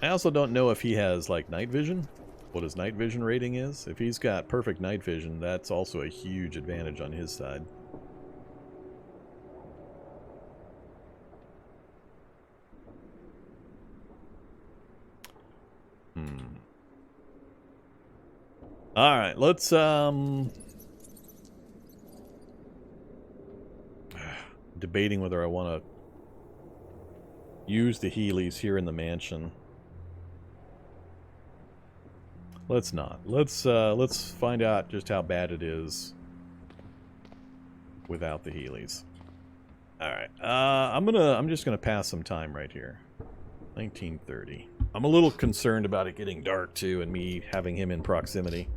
I also don't know if he has, like, night vision. What his night vision rating is. If he's got perfect night vision, that's also a huge advantage on his side. Alright, let's, debating whether I want to use the Heelys here in the mansion. Let's not. Let's find out just how bad it is without the Heelys. Alright, I'm just gonna pass some time right here. 1930. I'm a little concerned about it getting dark too and me having him in proximity.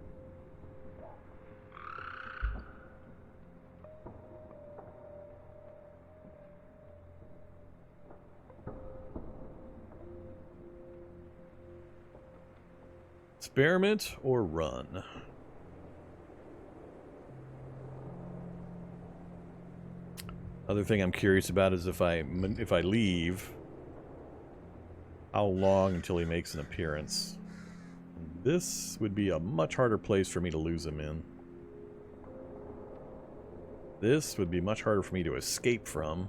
Experiment or run? Other thing I'm curious about is if I leave, how long until he makes an appearance? This would be a much harder place for me to lose him in. This would be much harder for me to escape from.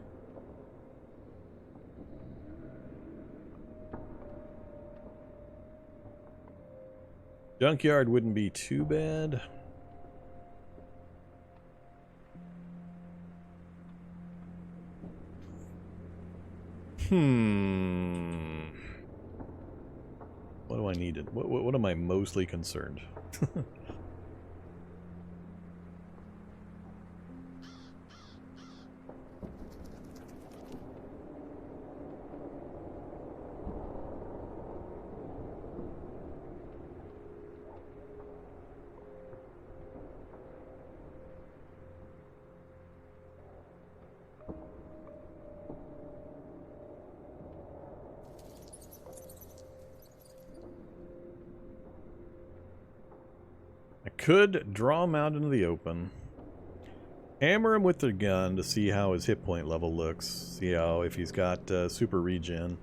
Junkyard wouldn't be too bad. What do I need? What am I mostly concerned? Could draw him out into the open, hammer him with the gun to see how his hit point level looks, see how if he's got super regen.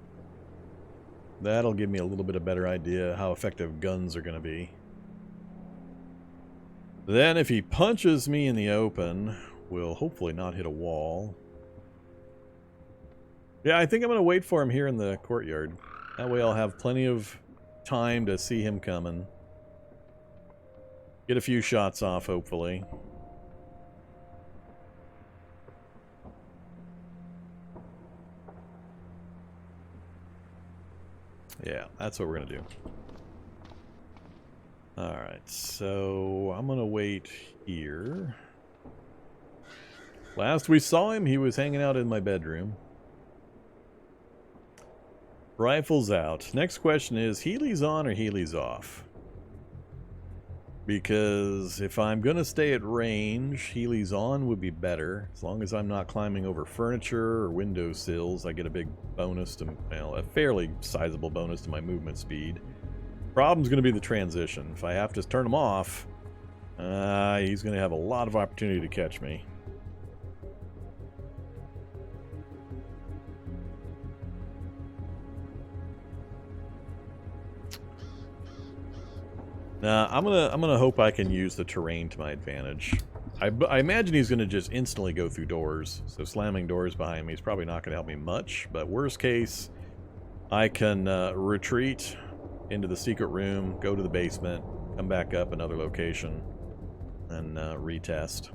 That'll give me a little bit of better idea how effective guns are going to be. Then if he punches me in the open, we'll hopefully not hit a wall. Yeah, I think I'm going to wait for him here in the courtyard. That way I'll have plenty of time to see him coming. Get a few shots off, hopefully. Yeah, that's what we're going to do. Alright, so I'm going to wait here. Last we saw him, he was hanging out in my bedroom. Rifle's out. Next question is, Heelys on or Heelys off? Because if I'm going to stay at range, Heelys on would be better. As long as I'm not climbing over furniture or window sills, I get a big bonus to, well, a fairly sizable bonus to my movement speed. Problem's going to be the transition. If I have to turn him off, he's going to have a lot of opportunity to catch me. Nah, I'm gonna hope I can use the terrain to my advantage. I imagine he's gonna just instantly go through doors, so slamming doors behind me is probably not gonna help me much. But worst case, I can retreat into the secret room, go to the basement, come back up another location, and retest.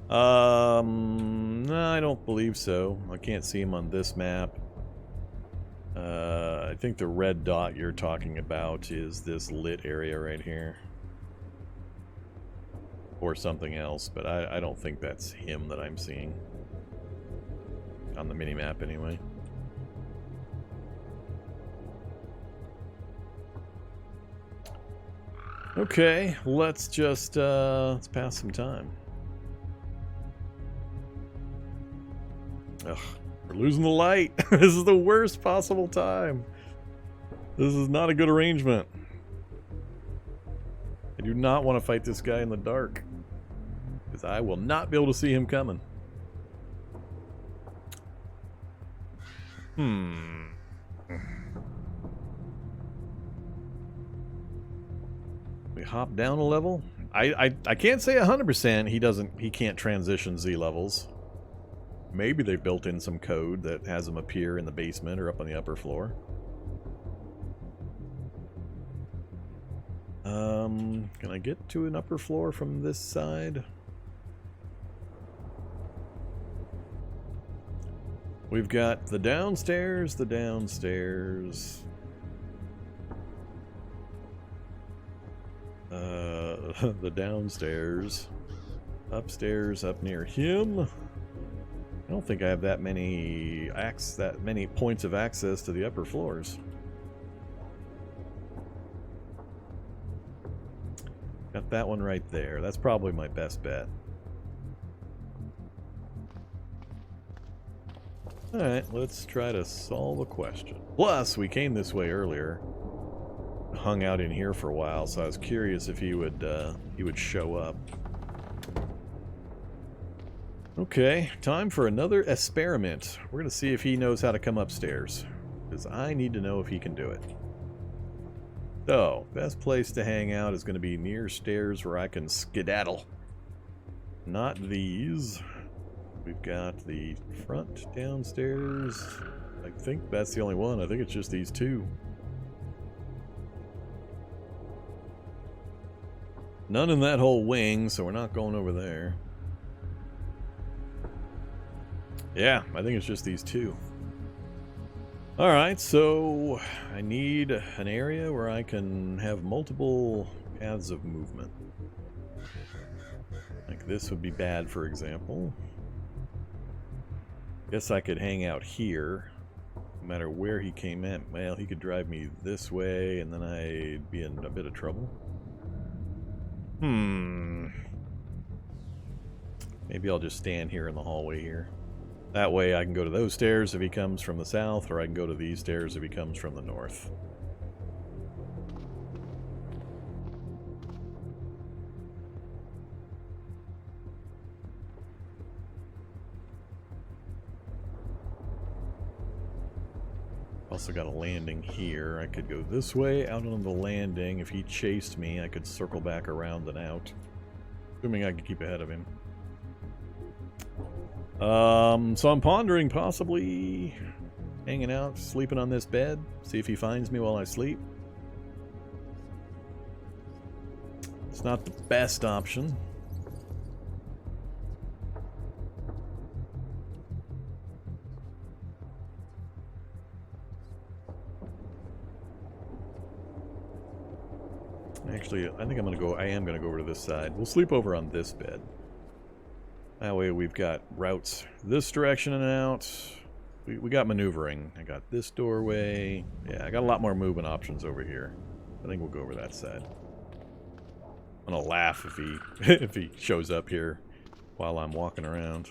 No, I don't believe so. I can't see him on this map. I think the red dot you're talking about is this lit area right here. Or something else, but I don't think that's him that I'm seeing. On the minimap, anyway. Okay, let's just, let's pass some time. Ugh. We're losing the light. This is the worst possible time. This is not a good arrangement. I do not want to fight this guy in the dark, because I will not be able to see him coming. We hop down a level. I can't say 100% he can't transition Z levels. Maybe they built in some code that has him appear in the basement or up on the upper floor. Can I get to an upper floor from this side? We've got the downstairs, the downstairs. The downstairs. Upstairs, up near him. I don't think I have that many points of access to the upper floors. Got that one right there. That's probably my best bet. Alright, let's try to solve a question. Plus, we came this way earlier. Hung out in here for a while, so I was curious if he would show up. Okay, time for another experiment. We're going to see if he knows how to come upstairs, because I need to know if he can do it. So, best place to hang out is going to be near stairs where I can skedaddle. Not these. We've got the front downstairs. I think that's the only one. I think it's just these two. None in that whole wing, so we're not going over there. Yeah, I think it's just these two. Alright, so I need an area where I can have multiple paths of movement. Like this would be bad, for example. Guess I could hang out here, no matter where he came in. Well, he could drive me this way, and then I'd be in a bit of trouble. Maybe I'll just stand here in the hallway here. That way I can go to those stairs if he comes from the south, or I can go to these stairs if he comes from the north. Also got a landing here. I could go this way out on the landing. If he chased me, I could circle back around and out. Assuming I could keep ahead of him. So I'm pondering possibly hanging out, sleeping on this bed, see if he finds me while I sleep. It's not the best option. Actually, I think I am gonna go over to this side. We'll sleep over on this bed. That way we've got routes this direction and out. We got maneuvering. I got this doorway. Yeah, I got a lot more movement options over here. I think we'll go over that side. I'm gonna laugh if he if he shows up here while I'm walking around.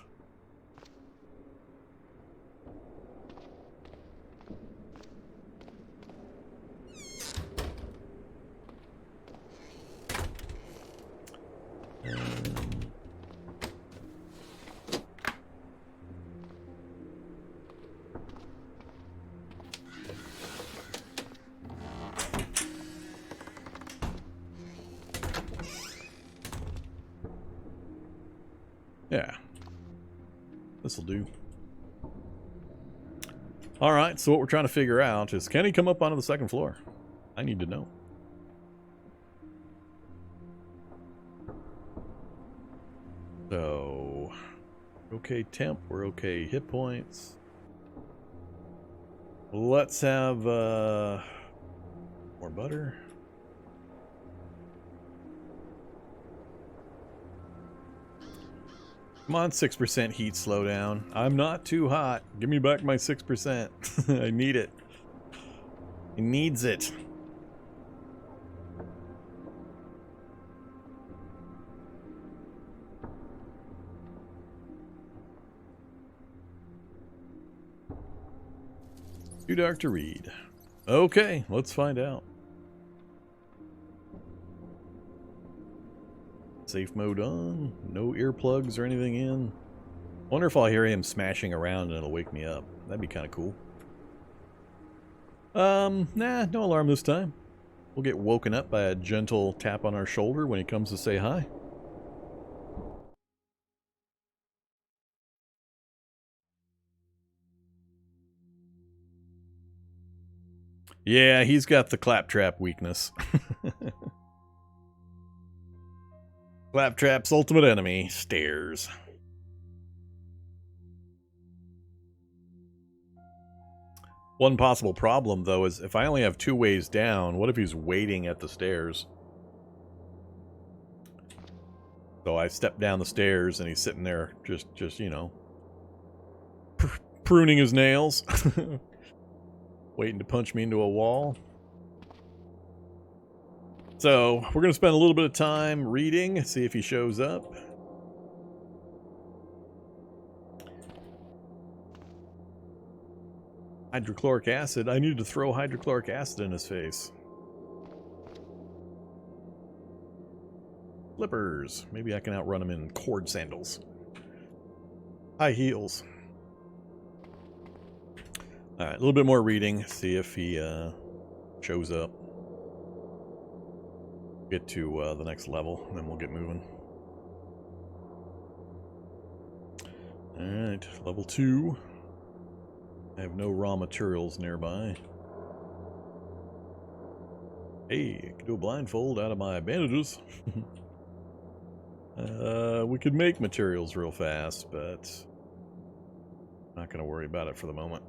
Yeah, this'll do. Alright, so what we're trying to figure out is, can he come up onto the second floor? I need to know. So, okay temp, we're okay hit points. Let's have more butter. Come on, 6% heat slowdown. I'm not too hot. Give me back my 6%. I need it. He needs it. Too dark to read. Okay, let's find out. Safe mode on. No earplugs or anything in. Wonder if I'll hear him smashing around and it'll wake me up. That'd be kind of cool. Nah, no alarm this time. We'll get woken up by a gentle tap on our shoulder when he comes to say hi. Yeah, he's got the claptrap weakness. Claptrap's ultimate enemy, stairs. One possible problem, though, is if I only have 2 ways down, what if he's waiting at the stairs? So I step down the stairs and he's sitting there just you know, pruning his nails. Waiting to punch me into a wall. So, we're going to spend a little bit of time reading, see if he shows up. Hydrochloric acid. I needed to throw hydrochloric acid in his face. Slippers. Maybe I can outrun him in cord sandals. High heels. Alright, a little bit more reading. See if he shows up. Get to the next level, and then we'll get moving. Alright, level 2. I have no raw materials nearby. Hey, I can do a blindfold out of my bandages. We could make materials real fast, but I'm not going to worry about it for the moment.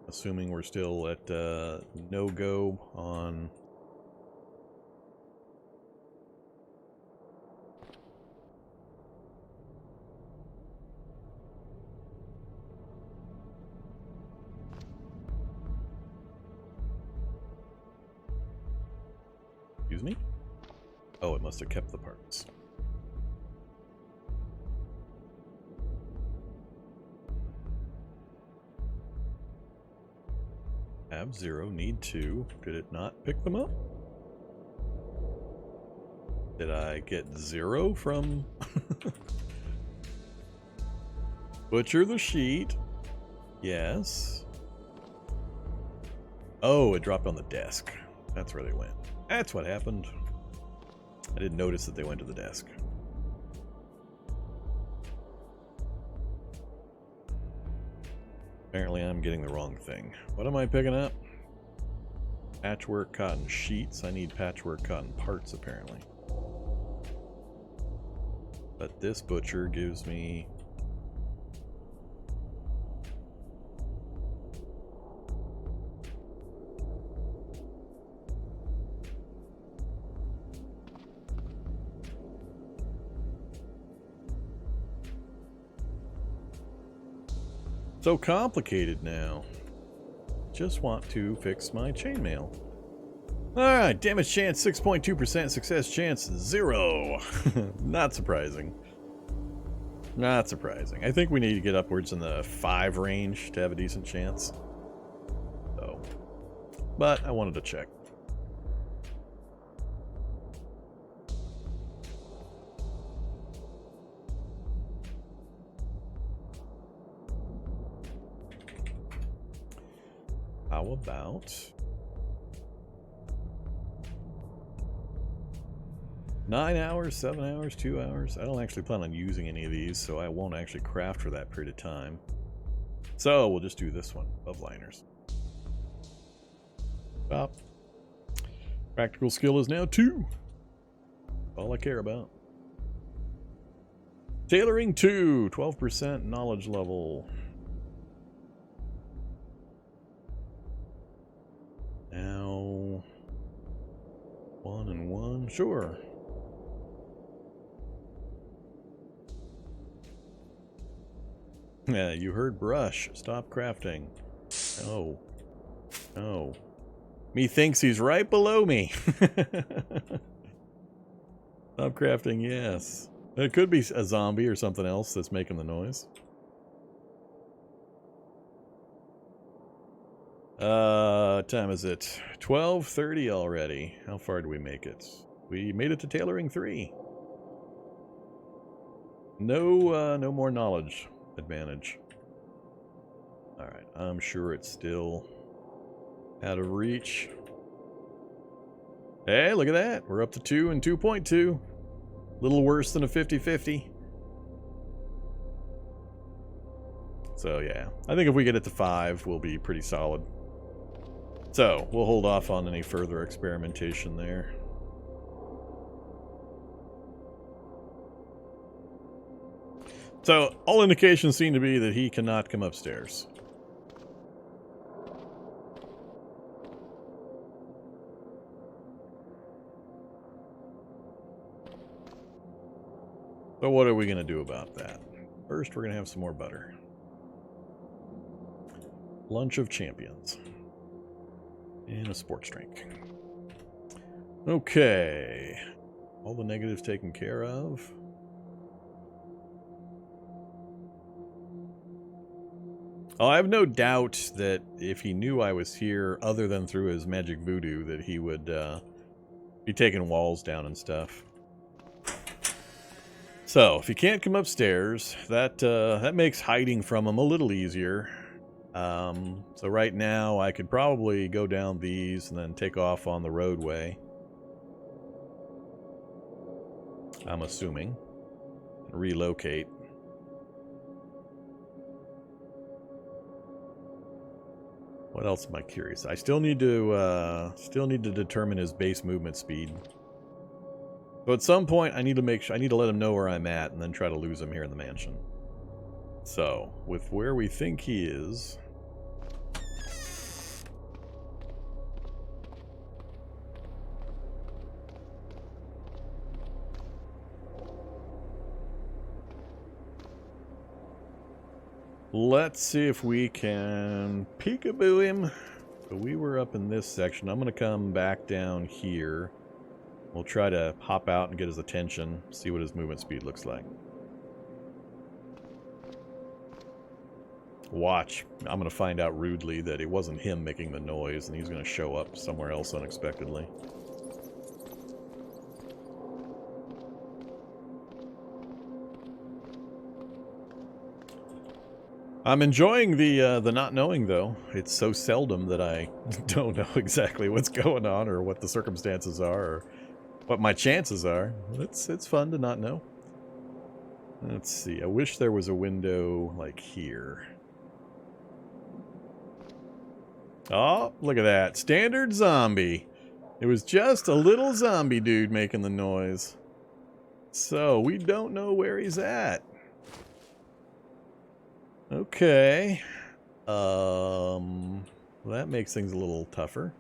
Assuming we're still at no-go on... Excuse me? Oh, it must have kept the parts. Have 0, need 2. Did it not pick them up? Did I get 0 from... Butcher the sheet. Yes. Oh, it dropped on the desk. That's where they went. That's what happened. I didn't notice that they went to the desk. Apparently I'm getting the wrong thing. What am I picking up? Patchwork cotton sheets. I need patchwork cotton parts, apparently. But this butcher gives me... So complicated now. Just want to fix my chainmail. Alright, damage chance 6.2%, success chance 0. Not surprising. Not surprising. I think we need to get upwards in the 5 range to have a decent chance. So, but I wanted to check. How about 9 hours, 7 hours, 2 hours? I don't actually plan on using any of these, so I won't actually craft for that period of time. So we'll just do this one, above liners. Stop. Practical skill is now 2. All I care about. Tailoring 2, 12% knowledge level. Now, 1 and 1, sure. Yeah, you heard brush. Stop crafting. No. No. Methinks he's right below me. Stop crafting, yes. It could be a zombie or something else that's making the noise. What time is it? 12:30 already. How far did we make it? We made it to tailoring 3. No more knowledge advantage. Alright, I'm sure it's still out of reach. Hey, look at that. We're up to 2 and 2.2. Little worse than a 50-50. So yeah, I think if we get it to 5, we'll be pretty solid. So, we'll hold off on any further experimentation there. So, all indications seem to be that he cannot come upstairs. So what are we going to do about that? First, we're going to have some more butter. Lunch of champions. And a sports drink. Okay. All the negatives taken care of. Oh, I have no doubt that if he knew I was here, other than through his magic voodoo, that he would be taking walls down and stuff. So, if he can't come upstairs, that makes hiding from him a little easier. So right now, I could probably go down these and then take off on the roadway. I'm assuming. Relocate. What else am I curious? I still need to determine his base movement speed. So at some point, I need to let him know where I'm at, and then try to lose him here in the mansion. So, with where we think he is, let's see if we can peekaboo him. So we were up in this section. I'm going to come back down here. We'll try to hop out and get his attention, see what his movement speed looks like. Watch. I'm going to find out rudely that it wasn't him making the noise, and he's going to show up somewhere else unexpectedly. I'm enjoying the not knowing, though. It's so seldom that I don't know exactly what's going on or what the circumstances are or what my chances are. It's fun to not know. Let's see. I wish there was a window like here. Oh, look at that. Standard zombie. It was just a little zombie dude making the noise. So, we don't know where he's at. Okay. Well, that makes things a little tougher.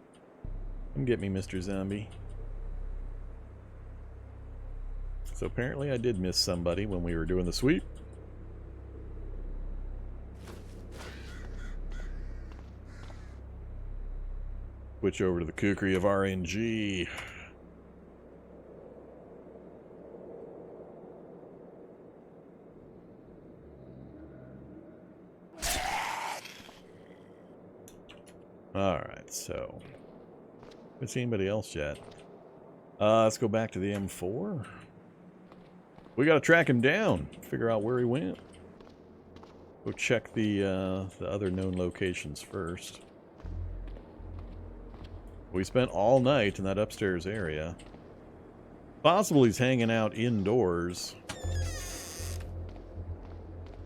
Come get me, Mr. Zombie. So apparently I did miss somebody when we were doing the sweep. Switch over to the kukri of RNG. Alright, so haven't seen anybody else yet. Let's go back to the M4. We gotta track him down, figure out where he went. Go check the other known locations first. We spent all night in that upstairs area. Possible he's hanging out indoors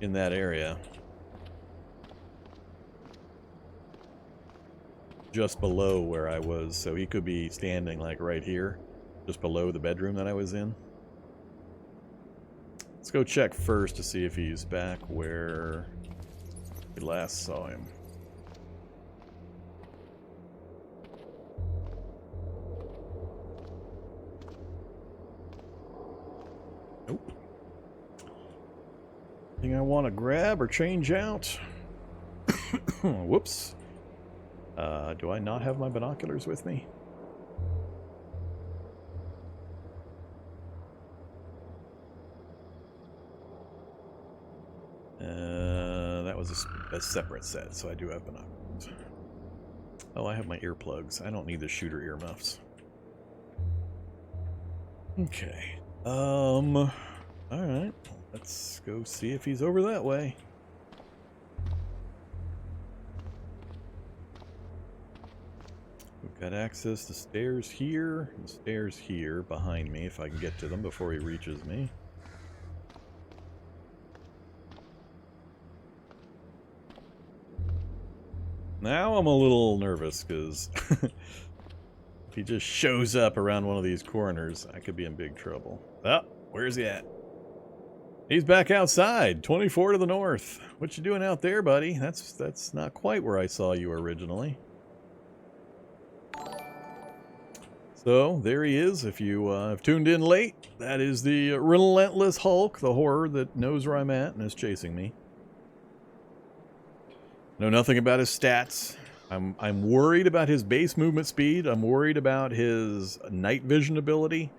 in that area. Just below where I was, so he could be standing like right here, just below the bedroom that I was in. Let's go check first to see if he's back where we last saw him. Nope. Anything I want to grab or change out? Whoops. Do I not have my binoculars with me? That was a separate set, so I do have binoculars. Oh, I have my earplugs. I don't need the shooter earmuffs. Okay. Alright. Let's go see if he's over that way. Got access to stairs here and stairs here behind me if I can get to them before he reaches me. Now I'm a little nervous because if he just shows up around one of these corners, I could be in big trouble. Oh, where's he at? He's back outside, 24 to the north. What you doing out there, buddy? That's not quite where I saw you originally. So, there he is. If you have tuned in late, that is the relentless Hulk, the horror that knows where I'm at and is chasing me. Know nothing about his stats. I'm worried about his base movement speed. I'm worried about his night vision ability.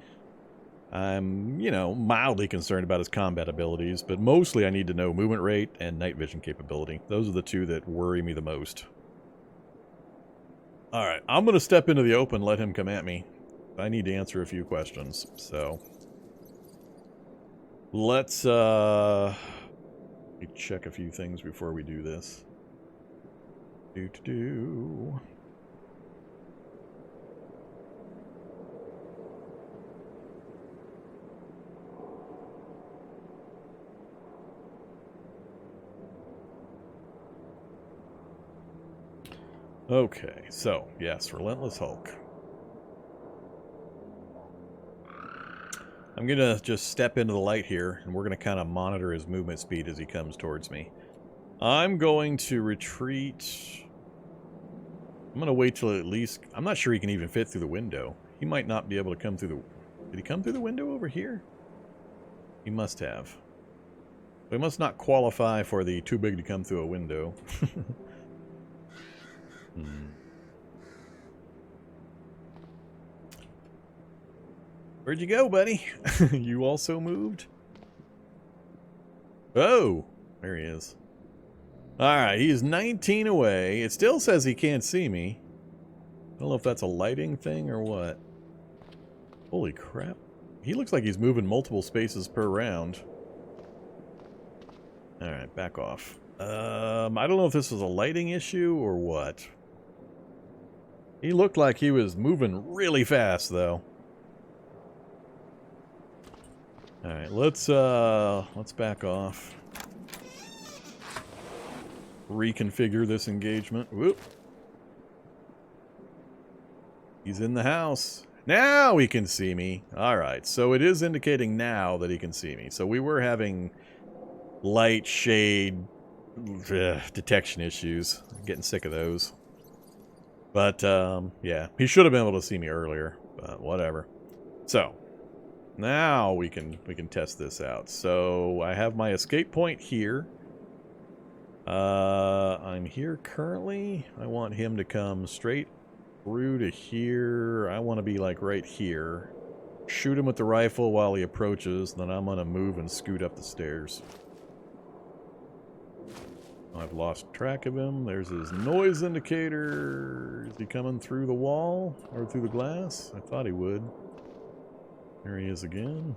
I'm, you know, mildly concerned about his combat abilities, but mostly I need to know movement rate and night vision capability. Those are the two that worry me the most. Alright, I'm going to step into the open, let him come at me. I need to answer a few questions, so... Let's, let me check a few things before we do this. Okay, so, yes, Relentless Hulk. I'm gonna just step into the light here, and we're gonna kind of monitor his movement speed as he comes towards me. I'm going to retreat. I'm gonna wait till at least... I'm not sure he can even fit through the window. He might not be able to come through the... Did he come through the window over here? He must have. He must not qualify for the too big to come through a window. Where'd you go, buddy? You also moved? Oh! There he is. Alright, he is 19 away. It still says he can't see me. I don't know if that's a lighting thing or what. Holy crap. He looks like he's moving multiple spaces per round. Alright, back off. I don't know if this was a lighting issue or what. He looked like he was moving really fast, though. Alright, let's back off. Reconfigure this engagement. Whoop. He's in the house. Now he can see me. Alright, so it is indicating now that he can see me. So we were having light, shade, detection issues. I'm getting sick of those. But, yeah, he should have been able to see me earlier, but whatever. So, now we can test this out. So, I have my escape point here. I'm here currently. I want him to come straight through to here. I want to be like right here. Shoot him with the rifle while he approaches, then I'm gonna move and scoot up the stairs. I've lost track of him. There's his noise indicator. Is he coming through the wall or through the glass? I thought he would. There he is again.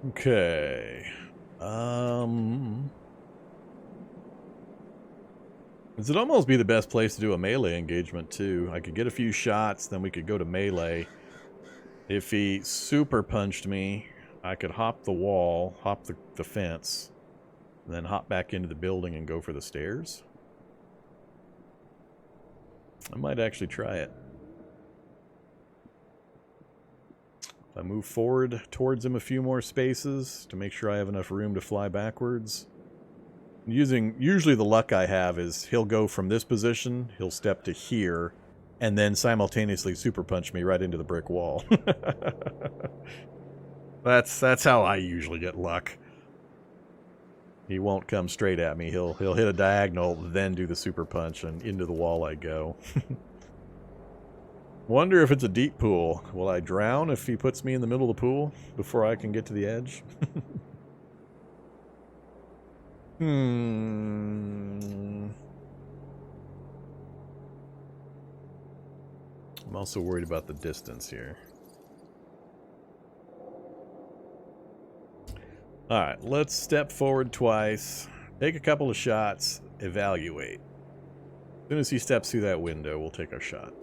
Okay. This would almost be the best place to do a melee engagement, too. I could get a few shots, then we could go to melee. If he super punched me, I could hop the wall, hop the fence, and then hop back into the building and go for the stairs. I might actually try it. If I move forward towards him a few more spaces to make sure I have enough room to fly backwards. Usually the luck I have is he'll go from this position, he'll step to here, and then simultaneously super punch me right into the brick wall. That's how I usually get luck. He won't come straight at me. He'll hit a diagonal, then do the super punch, and into the wall I go. Wonder if it's a deep pool. Will I drown if he puts me in the middle of the pool before I can get to the edge? I'm also worried about the distance here. Alright, let's step forward twice, take a couple of shots, evaluate. As soon as he steps through that window, we'll take our shot.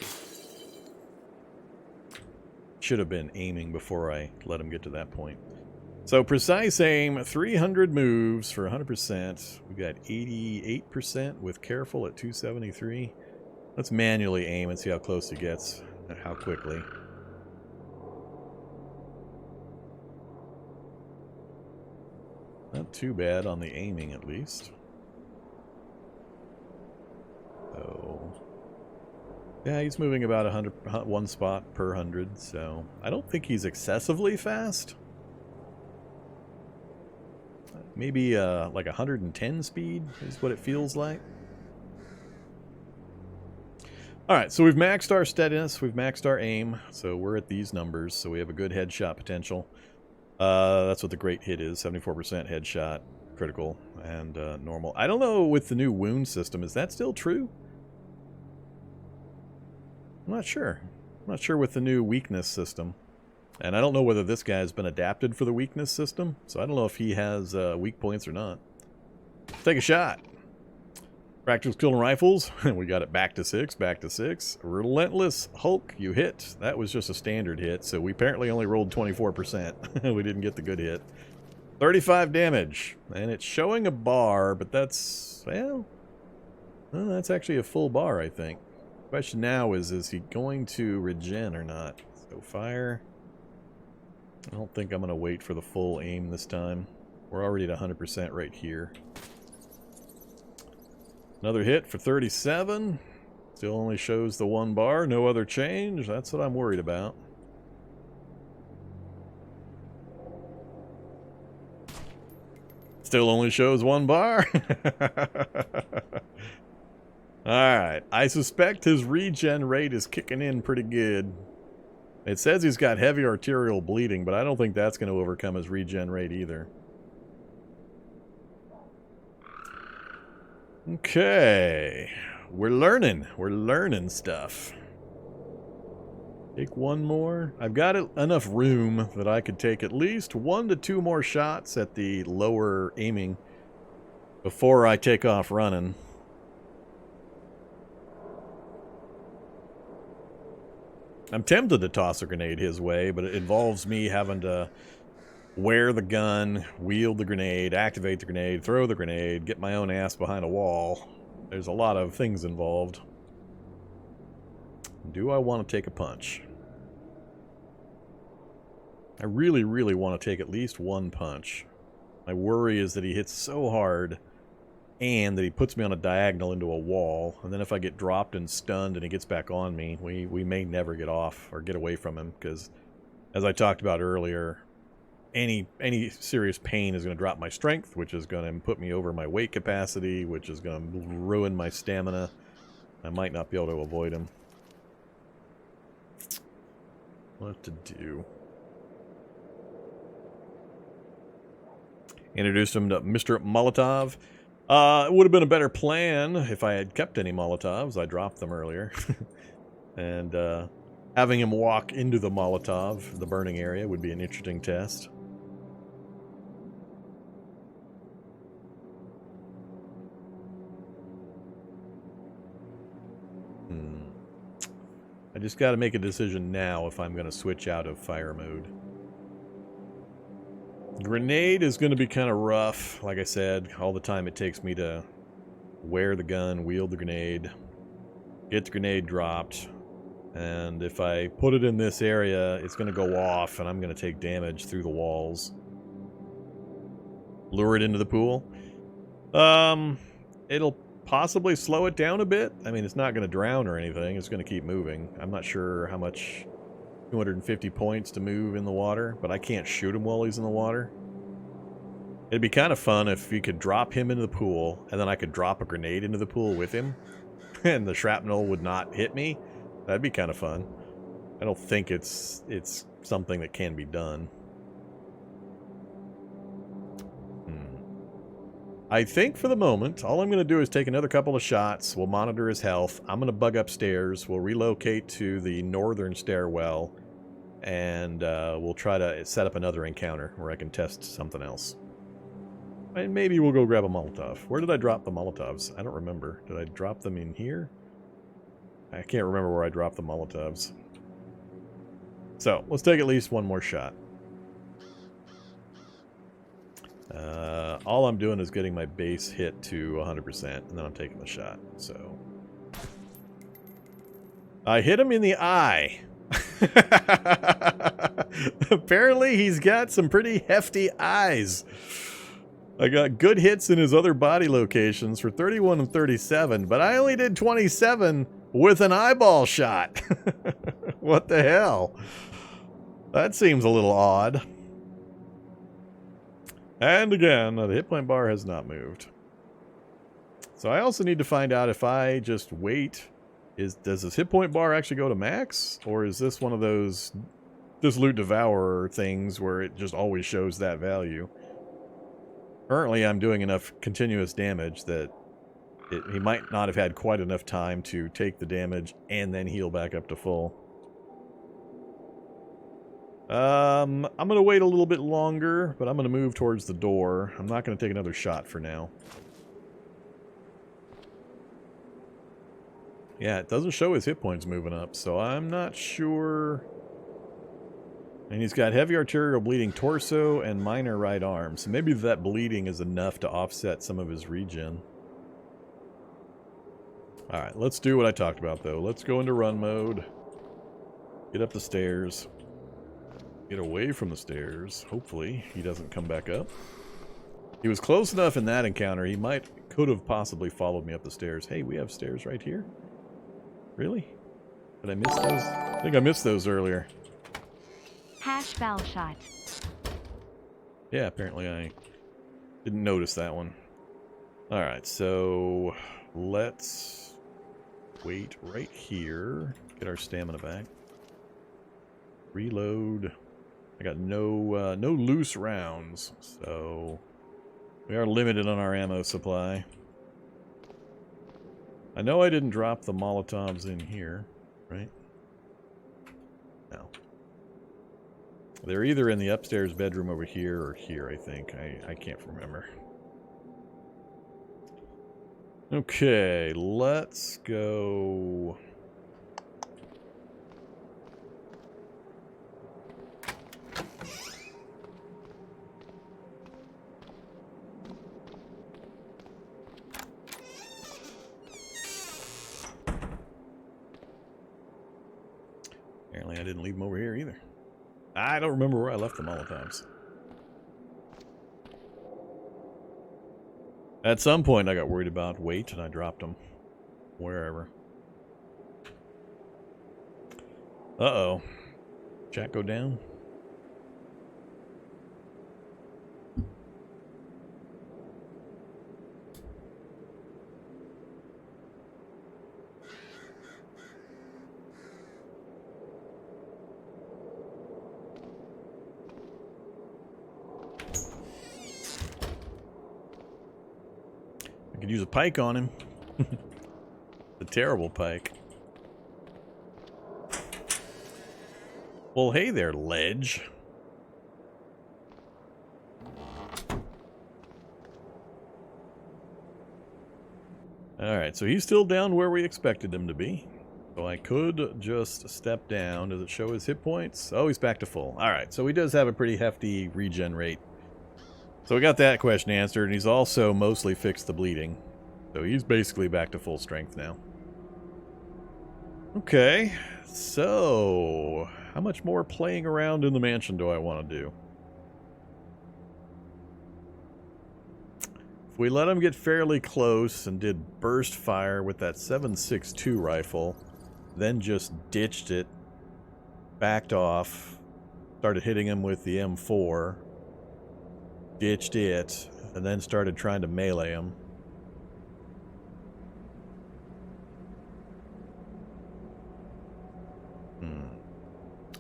Should have been aiming before I let him get to that point. So precise aim, 300 moves for 100%. We got 88% with careful at 273. Let's manually aim and see how close he gets and how quickly. Not too bad on the aiming, at least. So, yeah, he's moving about 1 spot per 100, so I don't think he's excessively fast. Maybe like 110 speed is what it feels like. Alright, so we've maxed our steadiness, we've maxed our aim, so we're at these numbers, so we have a good headshot potential. That's what the great hit is, 74% headshot, critical, and normal. I don't know with the new wound system, is that still true? I'm not sure. I'm not sure with the new weakness system. And I don't know whether this guy has been adapted for the weakness system, so I don't know if he has weak points or not. Take a shot. Practice killing rifles. We got it back to 6, back to 6. Relentless Hulk, you hit. That was just a standard hit, so we apparently only rolled 24%. We didn't get the good hit. 35 damage. And it's showing a bar, but that's, well, that's actually a full bar, I think. Question now is he going to regen or not? So fire. I don't think I'm going to wait for the full aim this time. We're already at 100% right here. Another hit for 37. Still only shows the 1 bar. No other change. That's what I'm worried about. Still only shows 1 bar. Alright. I suspect his regen rate is kicking in pretty good. It says he's got heavy arterial bleeding, but I don't think that's going to overcome his regen rate either. Okay. We're learning stuff. Take 1 more. I've got enough room that I could take at least 1 to 2 more shots at the lower aiming before I take off running. I'm tempted to toss a grenade his way, but it involves me having to wear the gun, wield the grenade, activate the grenade, throw the grenade, get my own ass behind a wall. There's a lot of things involved. Do I want to take a punch? I really, really want to take at least 1 punch. My worry is that he hits so hard and that he puts me on a diagonal into a wall, and then if I get dropped and stunned and he gets back on me, we may never get off or get away from him, because as I talked about earlier, any serious pain is going to drop my strength, which is going to put me over my weight capacity, which is going to ruin my stamina. I might not be able to avoid him. What to do? Introduced him to Mr. Molotov. It would have been a better plan if I had kept any Molotovs. I dropped them earlier. And having him walk into the Molotov, the burning area, would be an interesting test. I just got to make a decision now if I'm going to switch out of fire mode. Grenade is going to be kind of rough, like I said, all the time it takes me to wear the gun, wield the grenade, get the grenade dropped, and if I put it in this area, it's going to go off and I'm going to take damage through the walls. Lure it into the pool. It'll possibly slow it down a bit. I mean, it's not going to drown or anything, it's going to keep moving. I'm not sure how much 250 points to move in the water, but I can't shoot him while he's in the water. It'd be kind of fun if you could drop him into the pool, and then I could drop a grenade into the pool with him, and the shrapnel would not hit me. That'd be kind of fun. I don't think it's something that can be done. I think for the moment, all I'm going to do is take another couple of shots. We'll monitor his health. I'm going to bug upstairs. We'll relocate to the northern stairwell. And we'll try to set up another encounter where I can test something else. And maybe we'll go grab a Molotov. Where did I drop the Molotovs? I don't remember. Did I drop them in here? I can't remember where I dropped the Molotovs. So, let's take at least one more shot. All I'm doing is getting my base hit to 100%, and then I'm taking the shot. So, I hit him in the eye. Apparently, he's got some pretty hefty eyes. I got good hits in his other body locations for 31 and 37, but I only did 27 with an eyeball shot. What the hell? That seems a little odd. And again, the hit point bar has not moved. So I also need to find out if I just wait, does this hit point bar actually go to max? Or is this one of those loot devourer things where it just always shows that value? Currently, I'm doing enough continuous damage that he might not have had quite enough time to take the damage and then heal back up to full. I'm going to wait a little bit longer, but I'm going to move towards the door. I'm not going to take another shot for now. Yeah, it doesn't show his hit points moving up, so I'm not sure. And he's got heavy arterial bleeding torso and minor right arm, so maybe that bleeding is enough to offset some of his regen. Alright, let's do what I talked about, though. Let's go into run mode. Get up the stairs. Get away from the stairs. Hopefully, he doesn't come back up. He was close enough in that encounter, he could have possibly followed me up the stairs. Hey, we have stairs right here? Really? Did I miss those? I think I missed those earlier. Hash foul shot. Yeah, apparently I didn't notice that one. Alright, so let's wait right here. Get our stamina back. Reload. I got no loose rounds, so we are limited on our ammo supply. I know I didn't drop the Molotovs in here, right? No. They're either in the upstairs bedroom over here or here, I think. I can't remember. Okay, let's go. Apparently I didn't leave them over here either. I don't remember where I left the Molotovs. At some point I got worried about weight and I dropped them. Wherever. Uh-oh. Chat go down? I could use a pike on him. A terrible pike. Well, hey there, ledge. Alright, so he's still down where we expected him to be. So I could just step down. Does it show his hit points? Oh, he's back to full. Alright, so he does have a pretty hefty regen rate. So we got that question answered, and he's also mostly fixed the bleeding. So he's basically back to full strength now. Okay, so how much more playing around in the mansion do I want to do? If we let him get fairly close and did burst fire with that 7.62 rifle, then just ditched it, backed off, started hitting him with the M4, ditched it, and then started trying to melee him.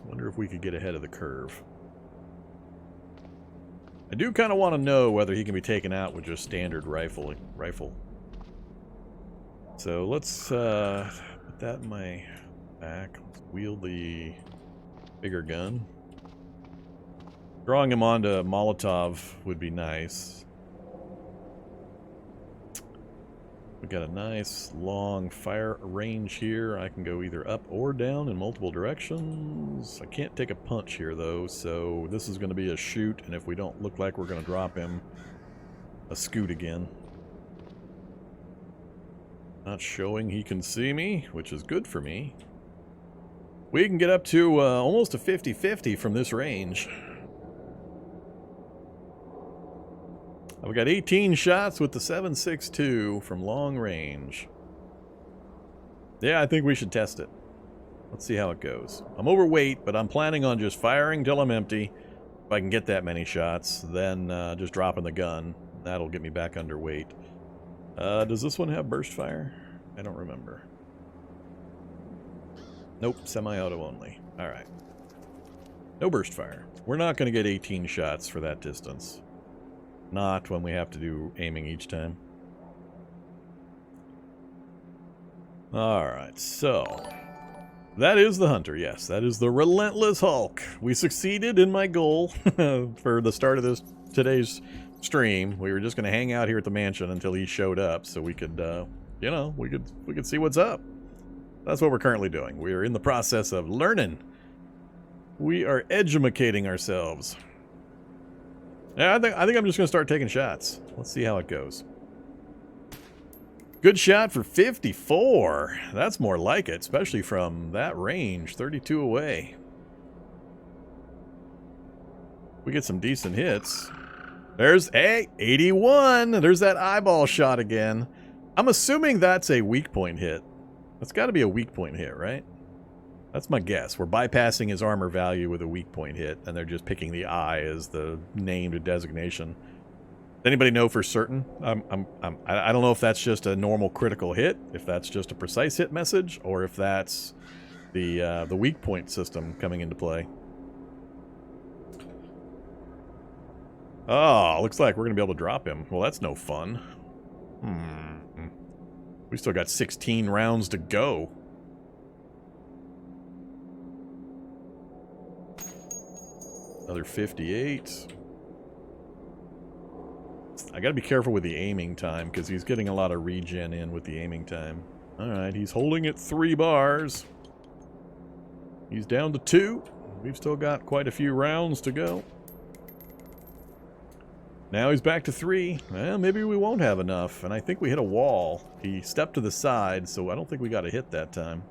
Wonder if we could get ahead of the curve. I do kind of want to know whether he can be taken out with just standard rifle. So let's put that in my back. Let's wield the bigger gun. Drawing him onto Molotov would be nice. We got a nice long fire range here. I can go either up or down in multiple directions. I can't take a punch here though, so this is going to be a shoot, and if we don't look like we're going to drop him, a scoot again. Not showing he can see me, which is good for me. We can get up to almost a 50-50 from this range. I've got 18 shots with the 7.62 from long range. Yeah, I think we should test it. Let's see how it goes. I'm overweight, but I'm planning on just firing till I'm empty. If I can get that many shots, then just dropping the gun. That'll get me back underweight. Does this one have burst fire? I don't remember. Nope, semi-auto only. Alright. No burst fire. We're not going to get 18 shots for that distance. Not when we have to do aiming each time. Alright, so... that is the hunter, yes. That is the Relentless Hulk. We succeeded in my goal for the start of today's stream. We were just going to hang out here at the mansion until he showed up so we could, you know, we could see what's up. That's what we're currently doing. We are in the process of learning. We are edumacating ourselves. Yeah, I think I'm just going to start taking shots. Let's see how it goes. Good shot for 54. That's more like it, especially from that range, 32 away. We get some decent hits. There's, hey, 81. There's that eyeball shot again. I'm assuming that's a weak point hit. That's got to be a weak point hit, right? That's my guess. We're bypassing his armor value with a weak point hit, and they're just picking the eye as the named designation. Does anybody know for certain? I don't know if that's just a normal critical hit, if that's just a precise hit message, or if that's the weak point system coming into play. Oh, looks like we're going to be able to drop him. Well, that's no fun. We still got 16 rounds to go. Another 58. I gotta be careful with the aiming time, because he's getting a lot of regen in with the aiming time. Alright, he's holding at 3 bars. He's down to 2. We've still got quite a few rounds to go. Now he's back to 3. Well, maybe we won't have enough, and I think we hit a wall. He stepped to the side, so I don't think we got a hit that time.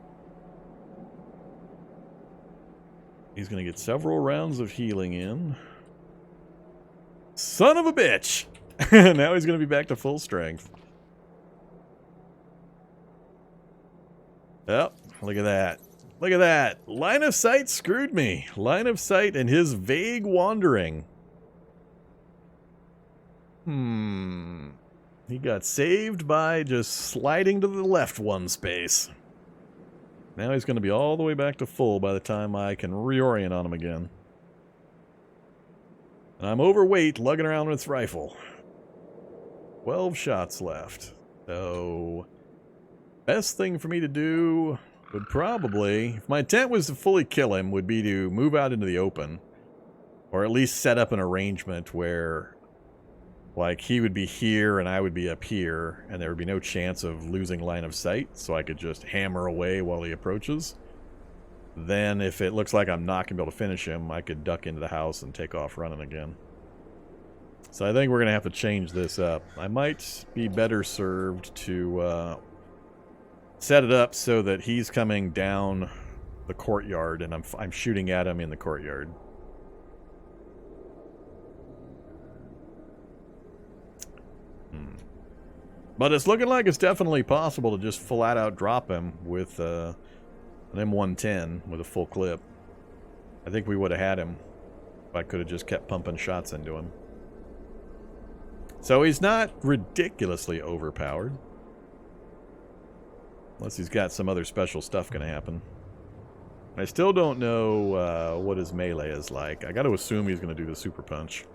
He's going to get several rounds of healing in. Son of a bitch! Now he's going to be back to full strength. Oh, look at that. Look at that. Line of sight screwed me. Line of sight and his vague wandering. He got saved by just sliding to the left one space. Now he's going to be all the way back to full by the time I can reorient on him again. And I'm overweight, lugging around with this rifle. 12 shots left. So, best thing for me to do would probably, if my intent was to fully kill him, would be to move out into the open. Or at least set up an arrangement where, like, he would be here and I would be up here, and there would be no chance of losing line of sight, so I could just hammer away while he approaches. Then, if it looks like I'm not going to be able to finish him, I could duck into the house and take off running again. So I think we're going to have to change this up. I might be better served to set it up so that he's coming down the courtyard, and I'm shooting at him in the courtyard. But it's looking like it's definitely possible to just flat out drop him with an M110 with a full clip. I think we would have had him if I could have just kept pumping shots into him. So he's not ridiculously overpowered. Unless he's got some other special stuff going to happen. I still don't know what his melee is like. I got to assume he's going to do the super punch.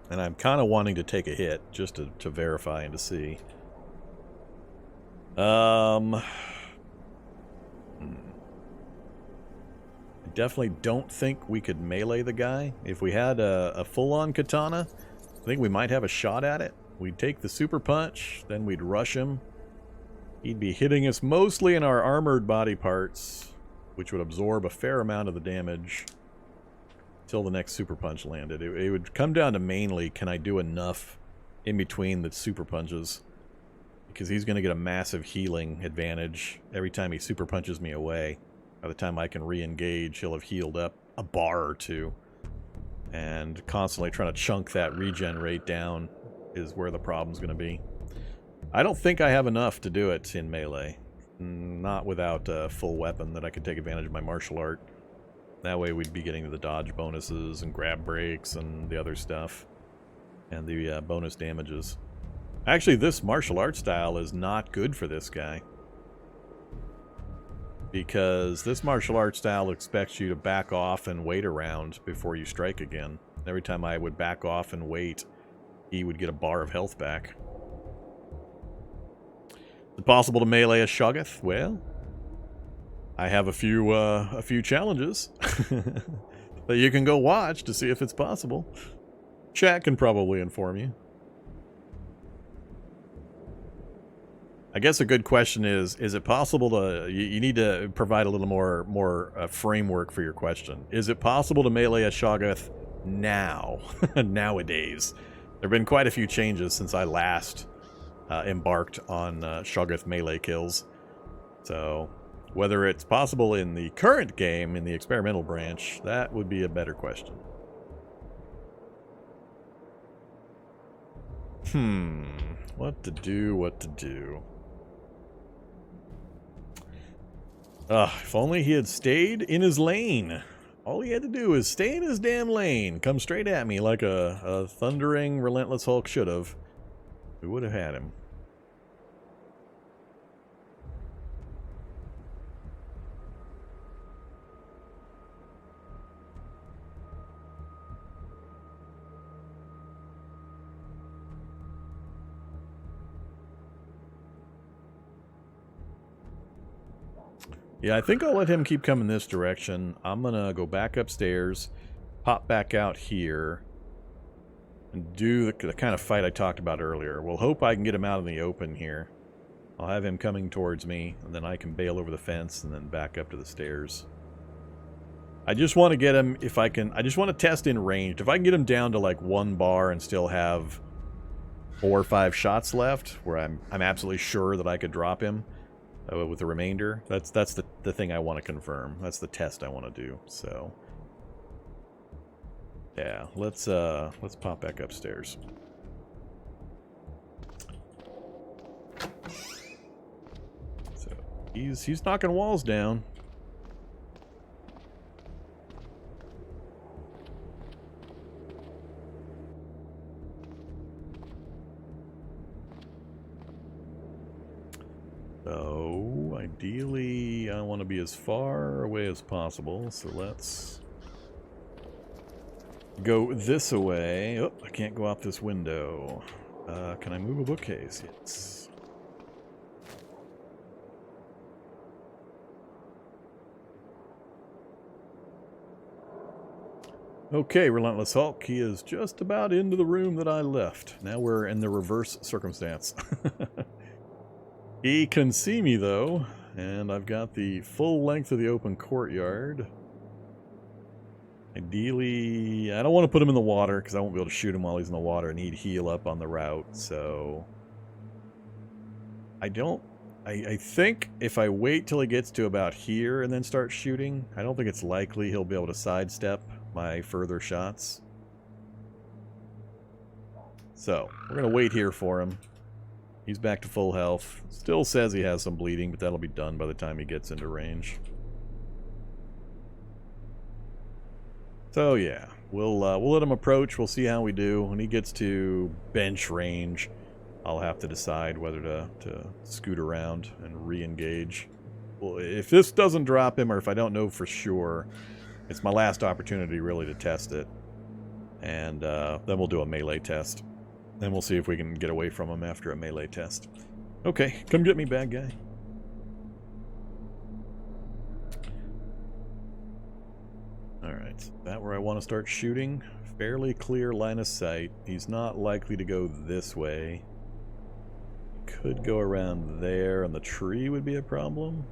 And I'm kind of wanting to take a hit just to verify and to see. I definitely don't think we could melee the guy. If we had a full-on katana, I think we might have a shot at it. We'd take the super punch, then we'd rush him. He'd be hitting us mostly in our armored body parts, which would absorb a fair amount of the damage until the next super punch landed. It would come down to mainly, can I do enough in between the super punches? Because he's going to get a massive healing advantage every time he super punches me away. By the time I can re-engage, he'll have healed up a bar or two. And constantly trying to chunk that regen rate down is where the problem's going to be. I don't think I have enough to do it in melee. Not without a full weapon that I could take advantage of my martial art. That way we'd be getting the dodge bonuses and grab breaks and the other stuff. And the bonus damages. Actually, this martial art style is not good for this guy. Because this martial art style expects you to back off and wait around before you strike again. Every time I would back off and wait, he would get a bar of health back. Is it possible to melee a Shoggoth? Well, I have a few challenges that you can go watch to see if it's possible. Chat can probably inform you. I guess a good question is it possible to... You need to provide a little more framework for your question. Is it possible to melee a Shoggoth now? Nowadays. There have been quite a few changes since I last embarked on Shoggoth melee kills. So, whether it's possible in the current game, in the experimental branch, that would be a better question. What to do? If only he had stayed in his lane. All he had to do is stay in his damn lane. Come straight at me like a thundering, relentless Hulk should have. We would have had him. Yeah, I think I'll let him keep coming this direction. I'm gonna go back upstairs, pop back out here, and do the kind of fight I talked about earlier. We'll hope I can get him out in the open here. I'll have him coming towards me, and then I can bail over the fence and then back up to the stairs. I just want to get him, if I can, I just want to test in range. If I can get him down to like 1 bar and still have 4 or 5 shots left, where I'm absolutely sure that I could drop him, with the remainder, that's the thing I want to confirm. That's the test I want to do. So yeah, let's pop back upstairs. So he's knocking walls down. So, ideally, I want to be as far away as possible, so let's go this way. Oh, I can't go out this window. Can I move a bookcase? Yes. Okay, Relentless Hulk, he is just about into the room that I left. Now we're in the reverse circumstance. He can see me, though, and I've got the full length of the open courtyard. Ideally, I don't want to put him in the water, because I won't be able to shoot him while he's in the water, and he'd heal up on the route, so... I think if I wait till he gets to about here and then start shooting, I don't think it's likely he'll be able to sidestep my further shots. So, we're going to wait here for him. He's back to full health. Still says he has some bleeding, but that'll be done by the time he gets into range. So yeah, we'll let him approach. We'll see how we do. When he gets to bench range, I'll have to decide whether to scoot around and re-engage. Well, if this doesn't drop him, or if I don't know for sure, it's my last opportunity really to test it. And then we'll do a melee test. Then we'll see if we can get away from him after a melee test. Okay, come get me, bad guy. Alright. Alright, is that where I want to start shooting? Fairly clear line of sight. He's not likely to go this way. Could go around there, and the tree would be a problem.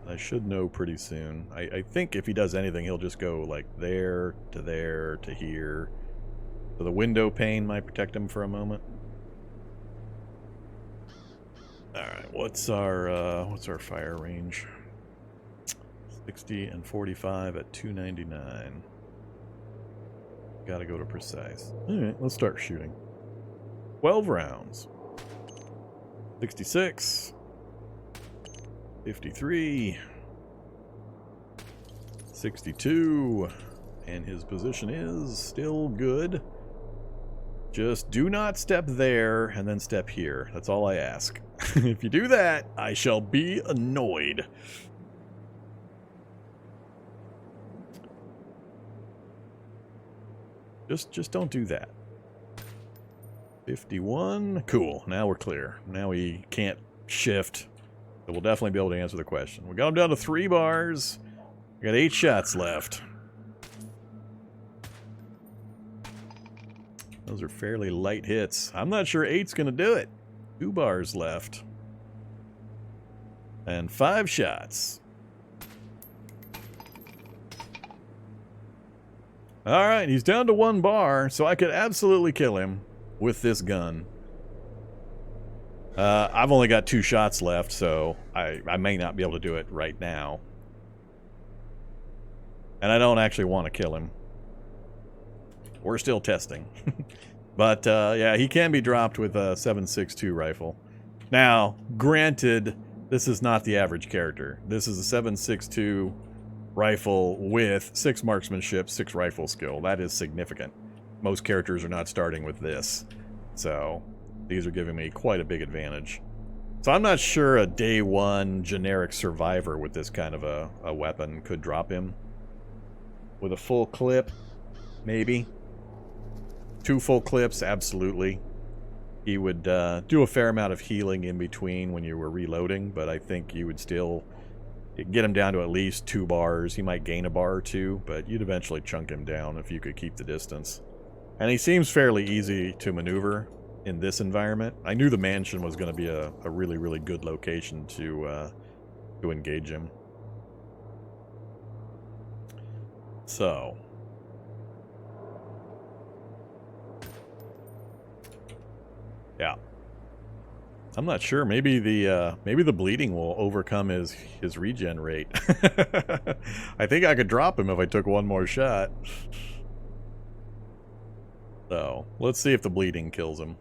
I should know pretty soon. I think if he does anything, he'll just go like there to here. So the window pane might protect him for a moment. Alright, what's our fire range? 60 and 45 at 299. Gotta go to precise. Alright, let's start shooting. 12 rounds. 66. 53. 62. And his position is still good. Just do not step there and then step here. That's all I ask. If you do that, I shall be annoyed. Just don't do that. 51. Cool. Now we're clear. Now we can't shift. So we'll definitely be able to answer the question. We got him down to 3 bars. We got 8 shots left. Those are fairly light hits. I'm not sure 8's going to do it. 2 bars left. And 5 shots. Alright, he's down to 1 bar, so I could absolutely kill him with this gun. I've only got 2 shots left, so I may not be able to do it right now. And I don't actually want to kill him. We're still testing. But, yeah, he can be dropped with a 7.62 rifle. Now, granted, this is not the average character. This is a 7.62 rifle with 6 marksmanship, 6 rifle skill. That is significant. Most characters are not starting with this. So, these are giving me quite a big advantage. So I'm not sure a day 1 generic survivor with this kind of a weapon could drop him. With a full clip, maybe. 2 full clips, absolutely. He would do a fair amount of healing in between when you were reloading, but I think you would still get him down to at least 2 bars. He might gain a bar or 2, but you'd eventually chunk him down if you could keep the distance. And he seems fairly easy to maneuver in this environment. I knew the mansion was going to be a really, really good location to engage him. So... yeah. I'm not sure. Maybe the bleeding will overcome his regen rate. I think I could drop him if I took 1 more shot. So, let's see if the bleeding kills him.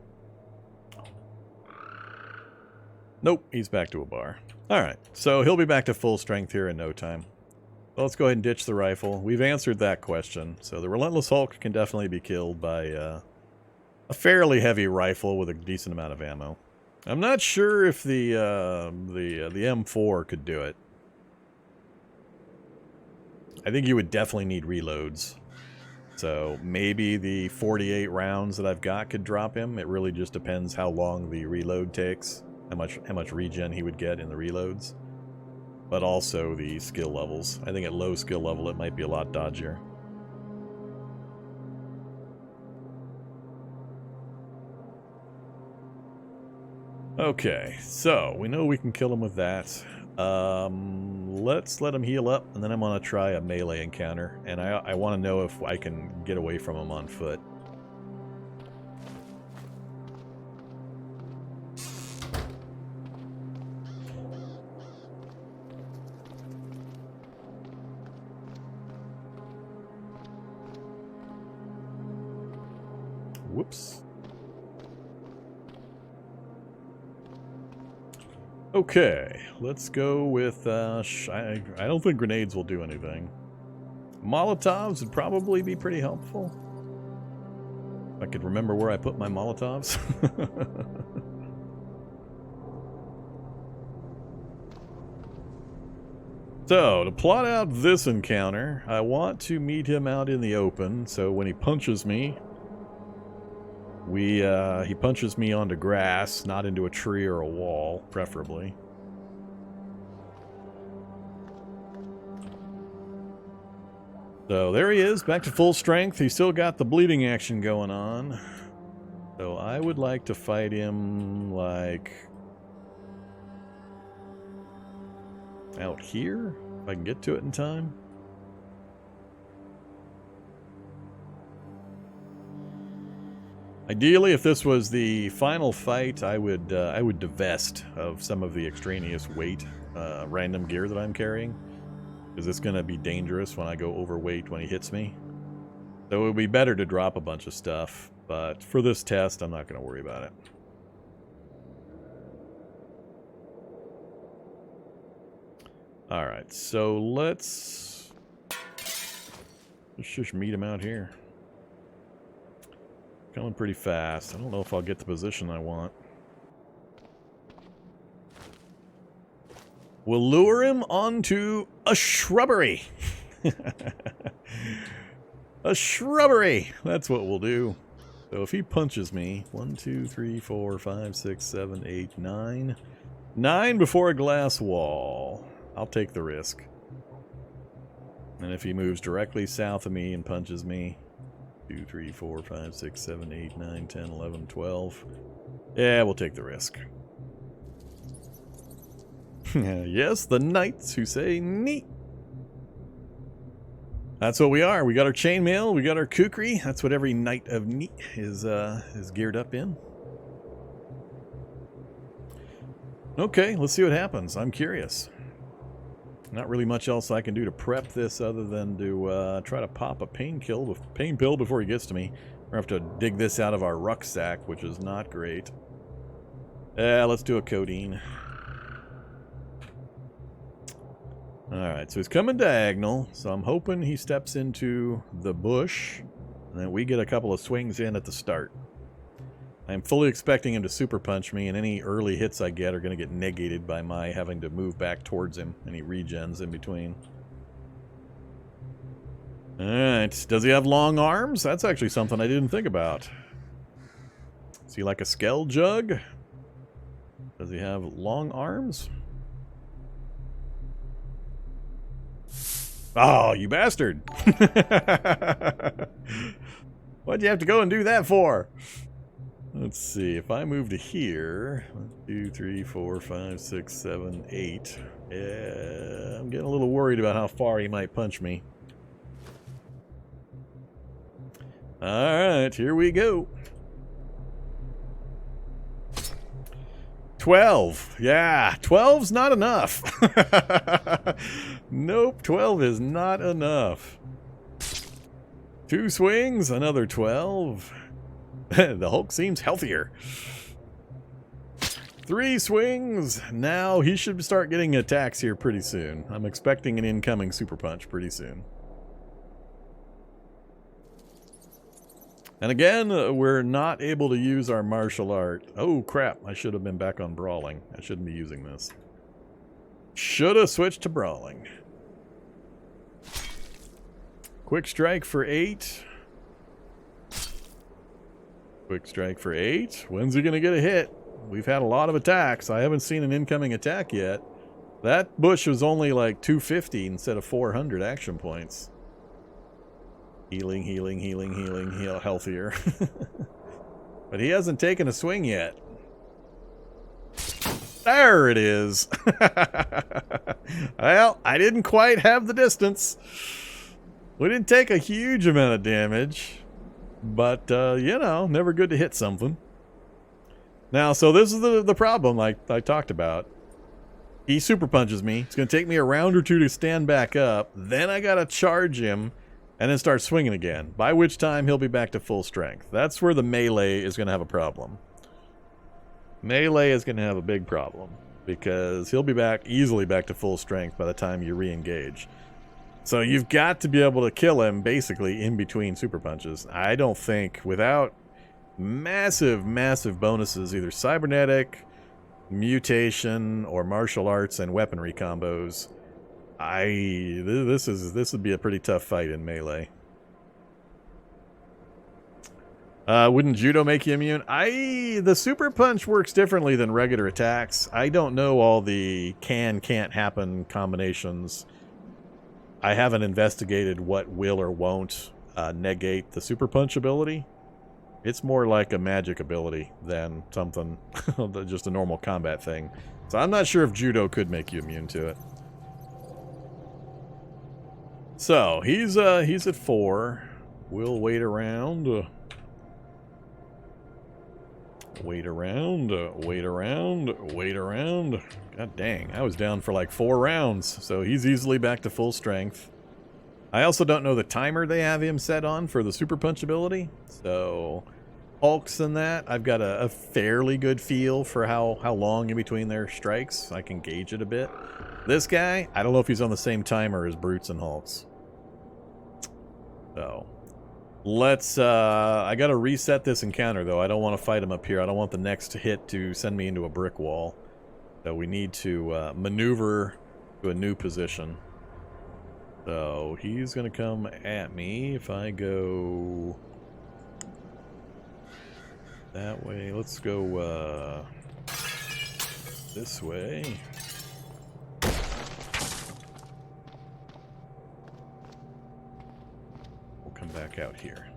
Nope, he's back to a bar. Alright, so he'll be back to full strength here in no time. Well, let's go ahead and ditch the rifle. We've answered that question. So the Relentless Hulk can definitely be killed by a fairly heavy rifle with a decent amount of ammo. I'm not sure if the M4 could do it. I think you would definitely need reloads. So maybe the 48 rounds that I've got could drop him. It really just depends how long the reload takes, how much regen he would get in the reloads, but also the skill levels. I think at low skill level it might be a lot dodgier. Okay, so we know we can kill him with that. Let's let him heal up, and then I'm going to try a melee encounter. And I want to know if I can get away from him on foot. Whoops. Okay, let's go with, I don't think grenades will do anything. Molotovs would probably be pretty helpful. If I could remember where I put my Molotovs. So, to plot out this encounter, I want to meet him out in the open, so when he punches me, he punches me onto grass, not into a tree or a wall, preferably. So there he is, back to full strength. He's still got the bleeding action going on. So I would like to fight him, like, out here, if I can get to it in time. Ideally, if this was the final fight, I would divest of some of the extraneous weight, random gear that I'm carrying, because it's going to be dangerous when I go overweight when he hits me. So it would be better to drop a bunch of stuff, but for this test, I'm not going to worry about it. Alright, so let's just meet him out here. Coming pretty fast. I don't know if I'll get the position I want. We'll lure him onto a shrubbery. A shrubbery! That's what we'll do. So if he punches me, 1, 2, 3, 4, 5, 6, 7, 8, 9. 9 before a glass wall. I'll take the risk. And if he moves directly south of me and punches me, 2, 3, 4, 5, 6, 7, 8, 9, 10, 11, 12. Yeah, we'll take the risk. Yes, the knights who say neat. That's what we are. We got our chainmail, we got our kukri. That's what every knight of neat is geared up in. Okay, let's see what happens. I'm curious. Not really much else I can do to prep this other than to try to pop a pain pill before he gets to me. We're going to have to dig this out of our rucksack, which is not great. Let's do a codeine. Alright, so he's coming diagonal, so I'm hoping he steps into the bush, and then we get a couple of swings in at the start. I'm fully expecting him to super punch me, and any early hits I get are going to get negated by my having to move back towards him. Any regens in between. Alright, does he have long arms? That's actually something I didn't think about. Is he like a Skell Jug? Does he have long arms? Oh, you bastard! What'd you have to go and do that for? Let's see, if I move to here, 1, 2, 3, 4, 5, 6, 7, 8. Yeah, I'm getting a little worried about how far he might punch me. Alright, here we go. 12. Yeah, 12's not enough. Nope, 12 is not enough. 2 swings, another 12. The Hulk seems healthier. 3 swings. Now he should start getting attacks here pretty soon. I'm expecting an incoming super punch pretty soon. And again, we're not able to use our martial art. Oh crap, I should have been back on brawling. I shouldn't be using this. Should have switched to brawling. Quick strike for 8. Quick strike for 8. When's he going to get a hit? We've had a lot of attacks. I haven't seen an incoming attack yet. That bush was only like 250 instead of 400 action points. Healing, healing, healing, healing, healthier. But he hasn't taken a swing yet. There it is. Well, I didn't quite have the distance. We didn't take a huge amount of damage. But, you know, never good to hit something. Now, so this is the problem I talked about. He super punches me. It's going to take me a round or two to stand back up. Then I got to charge him and then start swinging again. By which time he'll be back to full strength. That's where the melee is going to have a problem. Melee is going to have a big problem. Because he'll be easily back to full strength by the time you re-engage. So you've got to be able to kill him basically in between super punches. I don't think without massive, massive bonuses, either cybernetic, mutation, or martial arts and weaponry combos, this would be a pretty tough fight in melee. Wouldn't judo make you immune? The super punch works differently than regular attacks. I don't know all the can't happen combinations. I haven't investigated what will or won't negate the Super Punch ability. It's more like a magic ability than something, just a normal combat thing. So I'm not sure if Judo could make you immune to it. So he's at 4. We'll wait around. Wait around. Wait around. Wait around. God dang, I was down for like 4 rounds, so he's easily back to full strength. I also don't know the timer they have him set on for the Super Punch ability, so Hulks and that, I've got a fairly good feel for how long in between their strikes. I can gauge it a bit. This guy, I don't know if he's on the same timer as Brutes and Hulks. So, let's, I gotta reset this encounter though. I don't want to fight him up here. I don't want the next hit to send me into a brick wall. So we need to maneuver to a new position. So he's gonna come at me if I go that way. Let's go this way. We'll come back out here.